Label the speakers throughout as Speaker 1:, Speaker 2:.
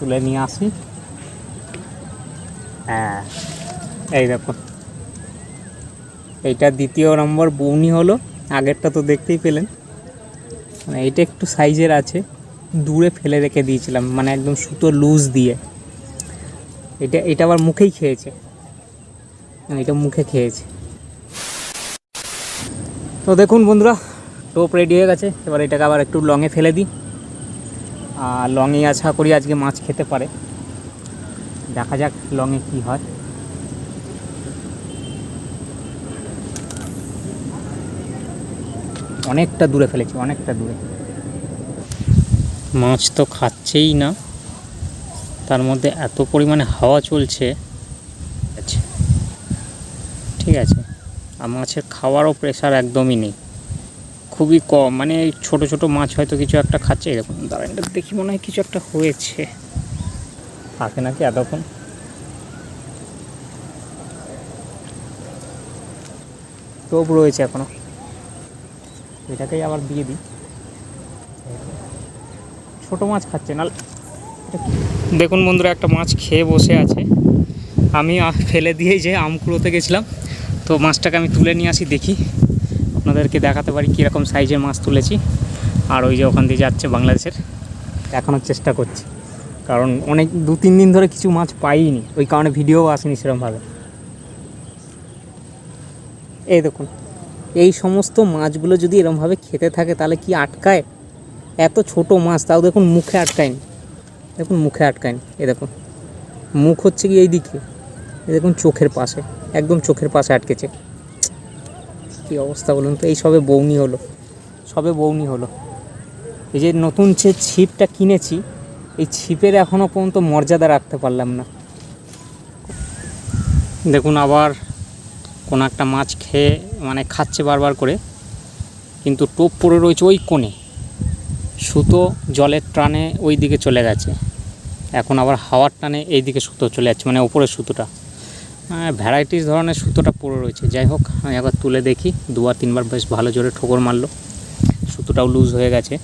Speaker 1: তুলে নিয়ে আসি। হ্যাঁ, এই দেখো, এইটা দ্বিতীয় নম্বর বৌনি হলো। আগেরটা তো দেখতেই পেলেন, মানে এইটা একটু সাইজের আছে, দূরে ফেলে রেখে দিয়েছিলাম, মানে একদম সুতো লুজ দিয়ে। এটা আবার মুখেই খেয়েছে, এটা মুখে খেয়েছে। তো দেখুন বন্ধুরা, টোপ রেডি হয়ে গেছে। এবার এটাকে আবার একটু লঙে ফেলে দিই, আর লঙে আশা করি আজকে মাছ খেতে পারে। দেখা যাক লঙে কি হয়। অনেকটা দূরে ফেলেছি, অনেকটা দূরে। মাছ তো খাচ্ছেই না, তার মধ্যে এত পরিমাণে হাওয়া চলছে। আচ্ছা, ঠিক আছে, আর মাছের খাওয়ারও প্রেশার একদমই নেই, খুবই কম। মানে ছোট ছোট মাছ হয়তো কিছু একটা খাচ্ছে। এরকম দাঁড়ান, দেখি মনে হয় কিছু একটা হয়েছে। থাকে নাকি এতক্ষণ। টোপ রয়েছে এখনো, এটাকেই আবার দিয়ে দিই। ছোট মাছ খাচ্ছে না। দেখুন বন্ধুরা, একটা মাছ খেয়ে বসে আছে। আমি ফেলে দিয়েই যে আম কুড়োতে গেছিলাম, তো মাছটাকে আমি তুলে নিয়ে আসি, দেখি আপনাদেরকে দেখাতে পারি কীরকম সাইজের মাছ তুলেছি। আর ওই যে ওখান দিয়ে যাচ্ছে বাংলাদেশের, দেখানোর চেষ্টা করছি, কারণ অনেক 2-3 দিন ধরে কিছু মাছ পাইনি, ওই কারণে ভিডিও আসেনি সেরকমভাবে। এই দেখুন, এই সমস্ত মাছগুলো যদি এরকমভাবে খেতে থাকে তাহলে কি আটকায়? এত ছোট মাছ, তাও দেখুন মুখে আটকায়নি। দেখুন মুখে আটকায়নি, এই দেখুন মুখ হচ্ছে কি এই দিকে, এই দেখুন চোখের পাশে, একদম চোখের পাশে আটকেছে। কী অবস্থা বলুন তো। এই সবে বৌনি হলো, সবে বৌনি হলো। এই যে নতুন যে ছিপটা কিনেছি, এই ছিপের এখনও পর্যন্ত মর্যাদা রাখতে পারলাম না। দেখুন আবার কোনো একটা মাছ খেয়ে মানে খাচ্ছে বারবার করে, কিন্তু টোপ পড়ে রয়েছে ওই কোণে। সুতো জলের টানে ওই দিকে চলে গেছে, এখন আবার হাওয়ার টানে এই দিকে সুতো চলে যাচ্ছে, মানে ওপরের সুতোটা। ভ্যারাইটিস ধরনের সুতোটা পড়ে রয়েছে। যাই হোক, আমি একবার তুলে দেখি। 2-3 বার বেশ ভালো জোরে ঠোকর মারলো, সুতোটাও লুজ হয়ে গেছে।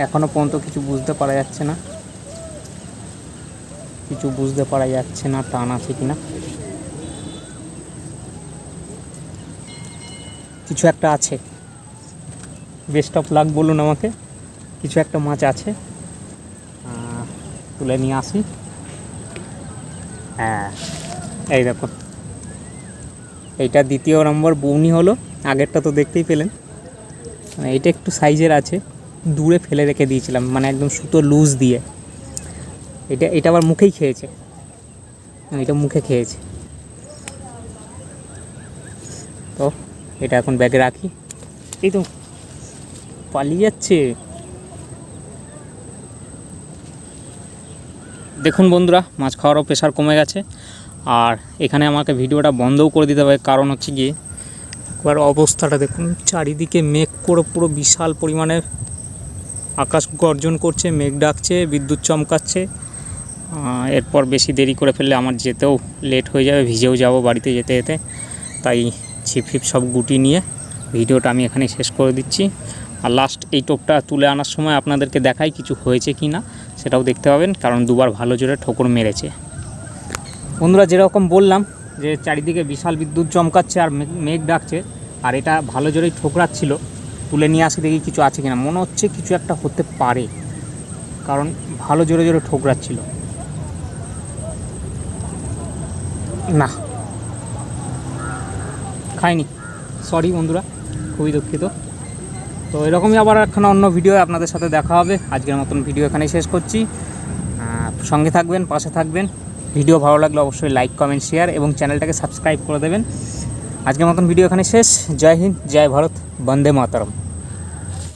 Speaker 1: এখনও পর্যন্ত কিছু বুঝতে পারা যাচ্ছে না, টান আছে কিনা। কিছু একটা আছে, বেস্ট অফ লাক বলুন আমাকে, কিছু একটা মাছ আছে। তুলে নিয়ে আসি। হ্যাঁ, এই দেখুন, এইটা দ্বিতীয় নম্বর বৌনি হলো। আগেরটা তো দেখতেই পেলেন, মানে এইটা একটু সাইজের আছে, দূরে ফেলে রেখে দিয়েছিলাম, মানে একদম সুতো লুজ দিয়ে। এটা আবার মুখেই খেয়েছে, এটা মুখে খেয়েছে। তো এটা এখন ব্যাগে রাখি। এই তো পালিয়ে যাচ্ছে। দেখুন বন্ধুরা, মাছ খাওয়ারও প্রেশার কমে গেছে। আর এখানে আমাকে ভিডিওটা বন্ধও করে দিতে হবে, কারণ হচ্ছে গিয়ে একবার অবস্থাটা দেখুন, চারিদিকে মেঘ করে পুরো বিশাল পরিমাণে আকাশ গর্জন করছে, মেঘ ডাকছে, বিদ্যুৎ চমকাচ্ছে। এরপর বেশি দেরি করে ফেললে আমার যেতেও লেট হয়ে যাবে, ভিজেও যাব বাড়িতে যেতে যেতে। তাই ছিপ ফিপ সব গুটি নিয়ে ভিডিওটা আমি এখানেই শেষ করে দিচ্ছি। আর লাস্ট এই টোপটা তুলে আনার সময় আপনাদেরকে দেখাই কিছু হয়েছে কি না, সেটাও দেখতে পাবেন, কারণ 2বার ভালো জোরে ঠোকর মেরেছে। বন্ধুরা, যেরকম বললাম যে চারিদিকে বিশাল বিদ্যুৎ চমকাচ্ছে আর মেঘ ডাকছে, আর এটা ভালো জোরেই ঠোকরাচ্ছিল। তুলে নিয়ে আসি দেখি কিছু আছে কিনা। মনে হচ্ছে কিছু একটা হতে পারে, কারণ ভালো জোরে জোরে ঠোকরাচ্ছিল। না, খাইনি, সরি বন্ধুরা, খুবই দুঃখিত। তো এরকমই আবার একখানা অন্য ভিডিও আপনাদের সাথে দেখা হবে। আজকের মতন ভিডিও এখানেই শেষ করছি। সঙ্গে থাকবেন, পাশে থাকবেন। ভিডিও ভালো লাগলে অবশ্যই লাইক, কমেন্ট, শেয়ার এবং চ্যানেলটাকে সাবস্ক্রাইব করে দেবেন। আজকের মতন ভিডিও এখানে শেষ। জয় হিন্দ, জয় ভারত, বন্দে মাতরম।